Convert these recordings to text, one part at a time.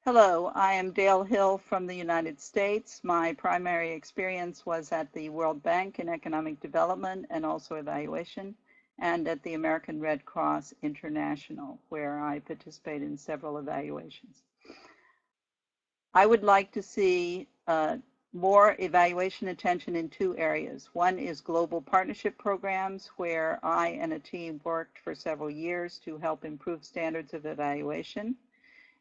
Hello, I am Dale Hill from the United States. My primary experience was at the World Bank in economic development and also evaluation, and at the American Red Cross International, where I participate in several evaluations. I would like to see more evaluation attention in two areas. One is global partnership programs, where I and a team worked for several years to help improve standards of evaluation,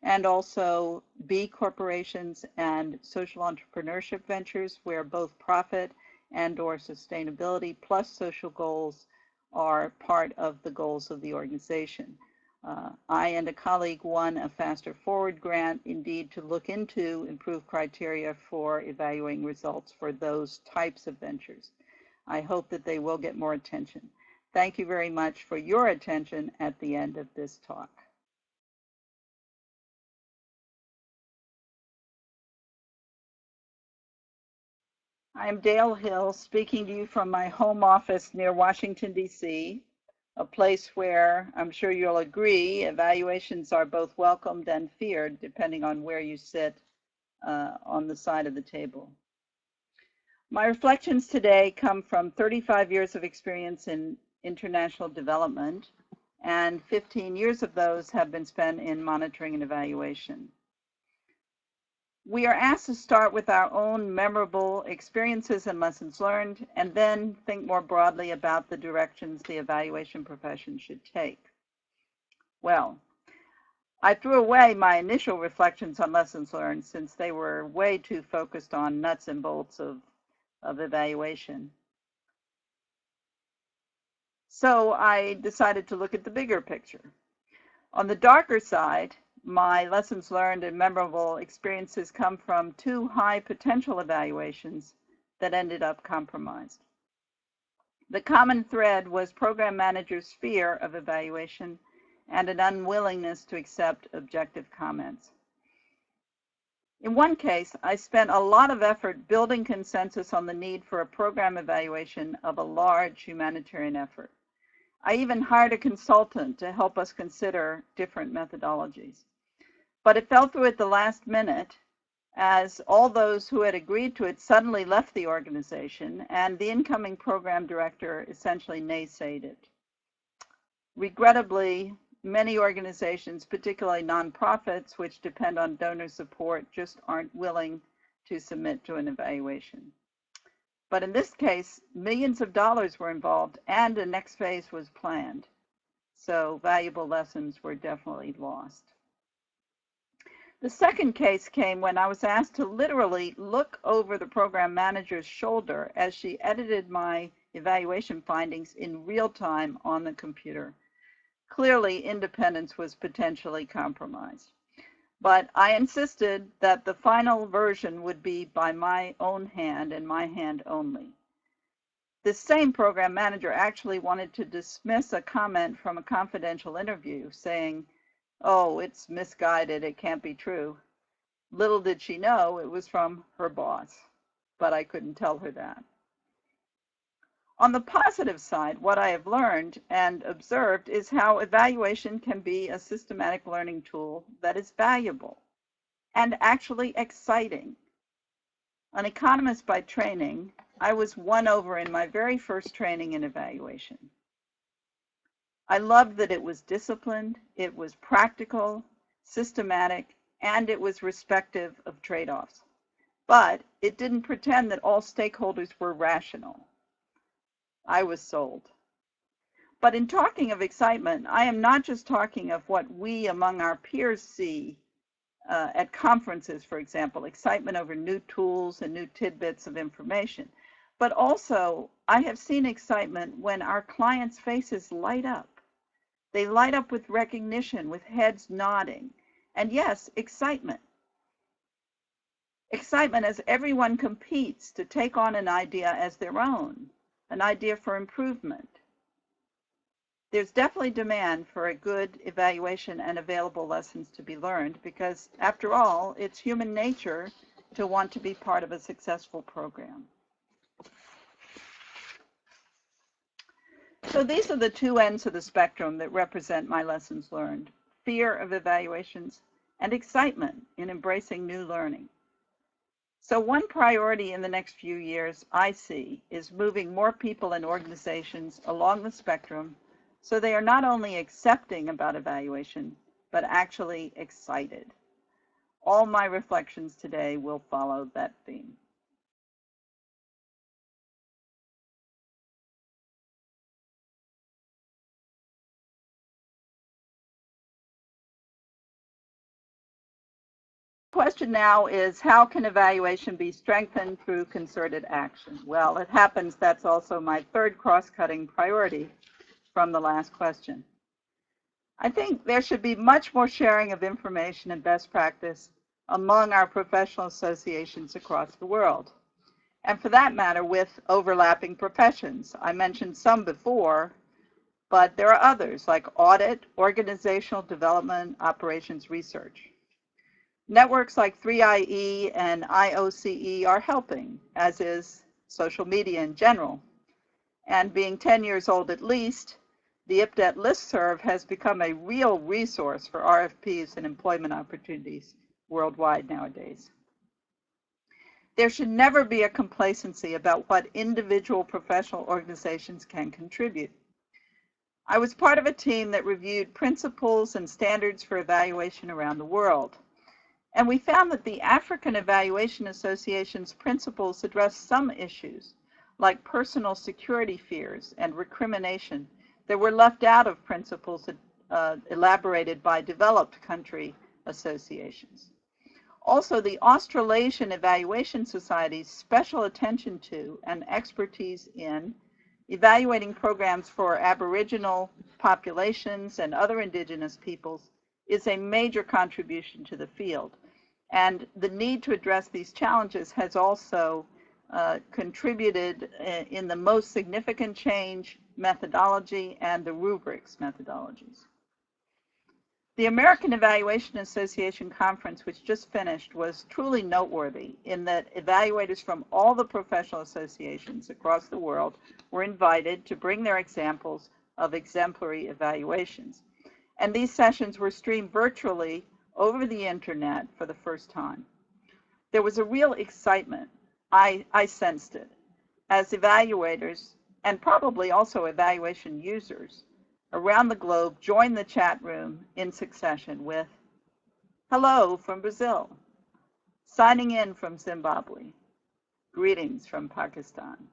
and also B corporations and social entrepreneurship ventures, where both profit and/or sustainability plus social goals are part of the goals of the organization. I and a colleague won a Faster Forward grant, indeed, to look into improved criteria for evaluating results for those types of ventures. I hope that they will get more attention. Thank you very much for your attention at the end of this talk. I am Dale Hill, speaking to you from my home office near Washington, D.C., a place where I'm sure you'll agree evaluations are both welcomed and feared, depending on where you sit on the side of the table. My reflections today come from 35 years of experience in international development, and 15 years of those have been spent in monitoring and evaluation. We are asked to start with our own memorable experiences and lessons learned, and then think more broadly about the directions the evaluation profession should take. Well, I threw away my initial reflections on lessons learned since they were way too focused on nuts and bolts of evaluation. So I decided to look at the bigger picture. On the darker side, my lessons learned and memorable experiences come from two high potential evaluations that ended up compromised. The common thread was program managers' fear of evaluation and an unwillingness to accept objective comments. In one case, I spent a lot of effort building consensus on the need for a program evaluation of a large humanitarian effort. I even hired a consultant to help us consider different methodologies. But it fell through at the last minute, as all those who had agreed to it suddenly left the organization, and the incoming program director essentially naysayed it. Regrettably, many organizations, particularly nonprofits, which depend on donor support, just aren't willing to submit to an evaluation. But in this case, millions of dollars were involved, and a next phase was planned. So valuable lessons were definitely lost. The second case came when I was asked to literally look over the program manager's shoulder as she edited my evaluation findings in real time on the computer. Clearly, independence was potentially compromised. But I insisted that the final version would be by my own hand and my hand only. This same program manager actually wanted to dismiss a comment from a confidential interview, saying, "Oh, it's misguided, it can't be true." Little did she know it was from her boss, but I couldn't tell her that. On the positive side, what I have learned and observed is how evaluation can be a systematic learning tool that is valuable and actually exciting. An economist by training, I was won over in my very first training in evaluation. I loved that it was disciplined, it was practical, systematic, and it was respective of trade-offs. But it didn't pretend that all stakeholders were rational. I was sold. But in talking of excitement, I am not just talking of what we among our peers see at conferences, for example, excitement over new tools and new tidbits of information. But also, I have seen excitement when our clients' faces light up. They light up with recognition, with heads nodding. And yes, excitement. Excitement as everyone competes to take on an idea as their own, an idea for improvement. There's definitely demand for a good evaluation and available lessons to be learned because, after all, it's human nature to want to be part of a successful program. So these are the two ends of the spectrum that represent my lessons learned: fear of evaluations and excitement in embracing new learning. So one priority in the next few years I see is moving more people and organizations along the spectrum so they are not only accepting about evaluation, but actually excited. All my reflections today will follow that theme. The question now is, how can evaluation be strengthened through concerted action? Well, it happens that's also my third cross-cutting priority from the last question. I think there should be much more sharing of information and best practice among our professional associations across the world. And for that matter, with overlapping professions. I mentioned some before, but there are others like audit, organizational development, operations research. Networks like 3IE and IOCE are helping, as is social media in general. And being 10 years old at least, the IPDET listserv has become a real resource for RFPs and employment opportunities worldwide nowadays. There should never be a complacency about what individual professional organizations can contribute. I was part of a team that reviewed principles and standards for evaluation around the world. And we found that the African Evaluation Association's principles address some issues, like personal security fears and recrimination, that were left out of principles elaborated by developed country associations. Also, the Australasian Evaluation Society's special attention to and expertise in evaluating programs for Aboriginal populations and other indigenous peoples is a major contribution to the field. And the need to address these challenges has also contributed in the most significant change methodology and the rubrics methodologies. The American Evaluation Association conference, which just finished, was truly noteworthy in that evaluators from all the professional associations across the world were invited to bring their examples of exemplary evaluations. And these sessions were streamed virtually over the internet for the first time. There was a real excitement, I sensed it, as evaluators, and probably also evaluation users, around the globe joined the chat room in succession with, "Hello from Brazil," "Signing in from Zimbabwe," "Greetings from Pakistan."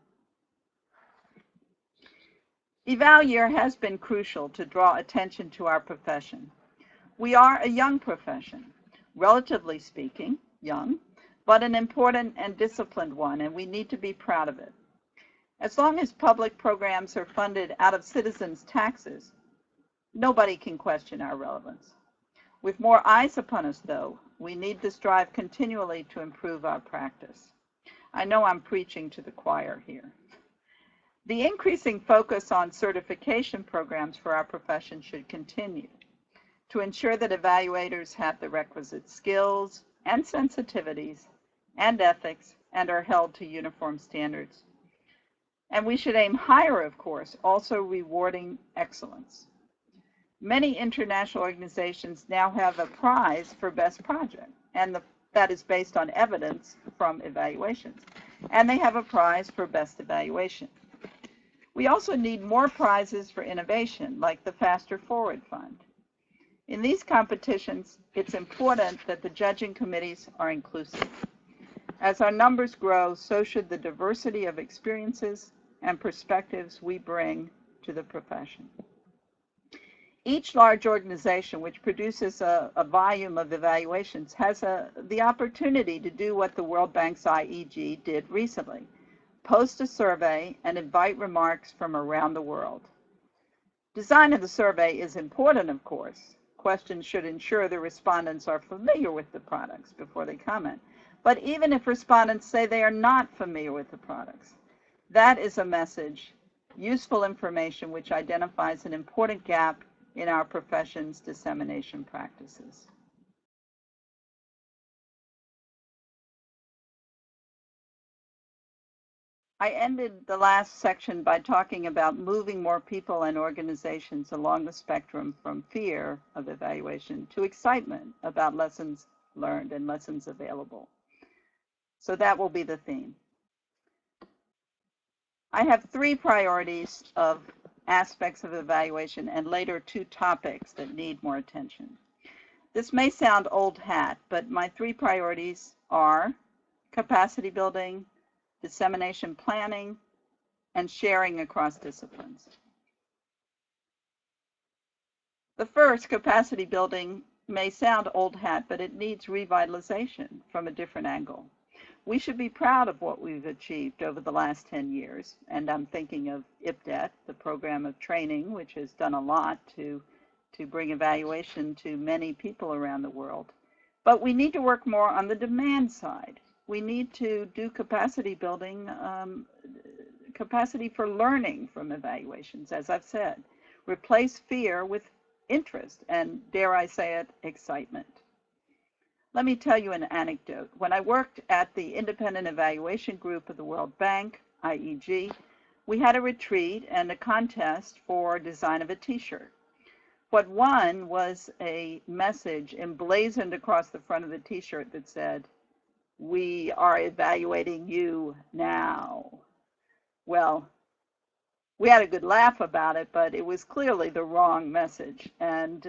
Eval Year has been crucial to draw attention to our profession. We are a young profession, relatively speaking, young, but an important and disciplined one, and we need to be proud of it. As long as public programs are funded out of citizens' taxes, nobody can question our relevance. With more eyes upon us, though, we need to strive continually to improve our practice. I know I'm preaching to the choir here. The increasing focus on certification programs for our profession should continue to ensure that evaluators have the requisite skills and sensitivities and ethics and are held to uniform standards. And we should aim higher, of course, also rewarding excellence. Many international organizations now have a prize for best project, and that is based on evidence from evaluations. And they have a prize for best evaluation. We also need more prizes for innovation, like the Faster Forward Fund. In these competitions, it's important that the judging committees are inclusive. As our numbers grow, so should the diversity of experiences and perspectives we bring to the profession. Each large organization which produces a volume of evaluations has the opportunity to do what the World Bank's IEG did recently: post a survey and invite remarks from around the world. Design of the survey is important, of course. Questions should ensure the respondents are familiar with the products before they comment. But even if respondents say they are not familiar with the products, that is a message, useful information which identifies an important gap in our profession's dissemination practices. I ended the last section by talking about moving more people and organizations along the spectrum from fear of evaluation to excitement about lessons learned and lessons available. So that will be the theme. I have 3 priorities of aspects of evaluation and later 2 topics that need more attention. This may sound old hat, but my 3 priorities are capacity building, dissemination planning, and sharing across disciplines. The first, capacity building, may sound old hat, but it needs revitalization from a different angle. We should be proud of what we've achieved over the last 10 years, and I'm thinking of IPDET, the program of training, which has done a lot to bring evaluation to many people around the world. But we need to work more on the demand side. We need to do capacity building, capacity for learning from evaluations, as I've said. Replace fear with interest and, dare I say it, excitement. Let me tell you an anecdote. When I worked at the Independent Evaluation Group of the World Bank, IEG, we had a retreat and a contest for design of a t-shirt. What won was a message emblazoned across the front of the t-shirt that said, "We are evaluating you now." Well, we had a good laugh about it, but it was clearly the wrong message, and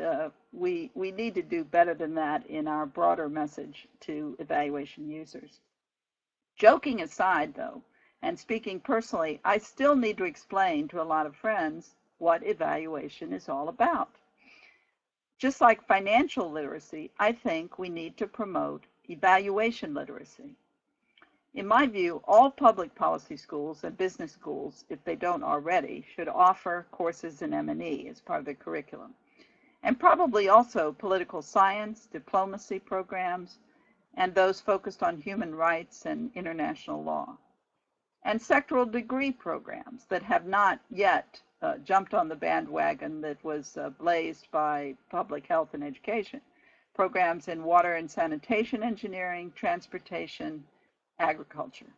we need to do better than that in our broader message to evaluation users. Joking aside, though, and speaking personally, I still need to explain to a lot of friends what evaluation is all about. Just like financial literacy, I think we need to promote evaluation literacy. In my view, all public policy schools and business schools, if they don't already, should offer courses in M&E as part of their curriculum. And probably also political science, diplomacy programs, and those focused on human rights and international law. And sectoral degree programs that have not yet jumped on the bandwagon that was blazed by public health and education. Programs in water and sanitation engineering, transportation, agriculture.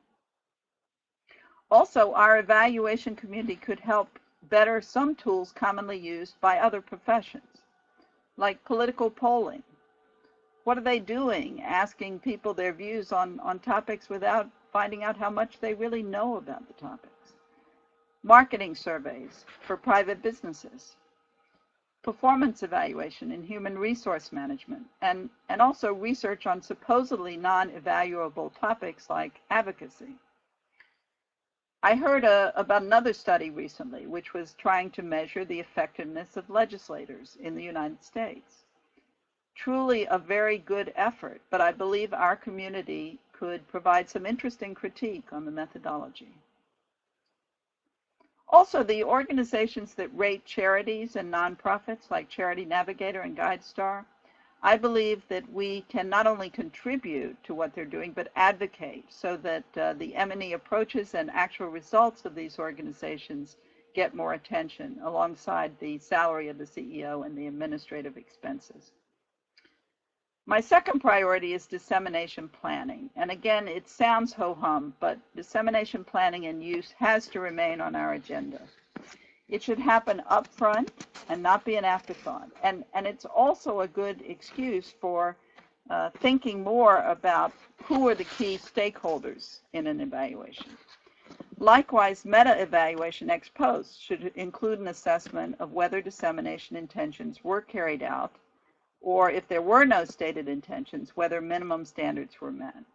Also, our evaluation community could help better some tools commonly used by other professions, like political polling. What are they doing, asking people their views on topics without finding out how much they really know about the topics? Marketing surveys for private businesses, performance evaluation in human resource management, and also research on supposedly non-evaluable topics like advocacy. I heard about another study recently which was trying to measure the effectiveness of legislators in the United States. Truly a very good effort, but I believe our community could provide some interesting critique on the methodology. Also, the organizations that rate charities and nonprofits like Charity Navigator and GuideStar, I believe that we can not only contribute to what they're doing, but advocate so that the M&E approaches and actual results of these organizations get more attention alongside the salary of the CEO and the administrative expenses. My second priority is dissemination planning. And again, it sounds ho-hum, but dissemination planning and use has to remain on our agenda. It should happen up front and not be an afterthought. And it's also a good excuse for thinking more about who are the key stakeholders in an evaluation. Likewise, meta-evaluation ex post should include an assessment of whether dissemination intentions were carried out, or if there were no stated intentions, whether minimum standards were met.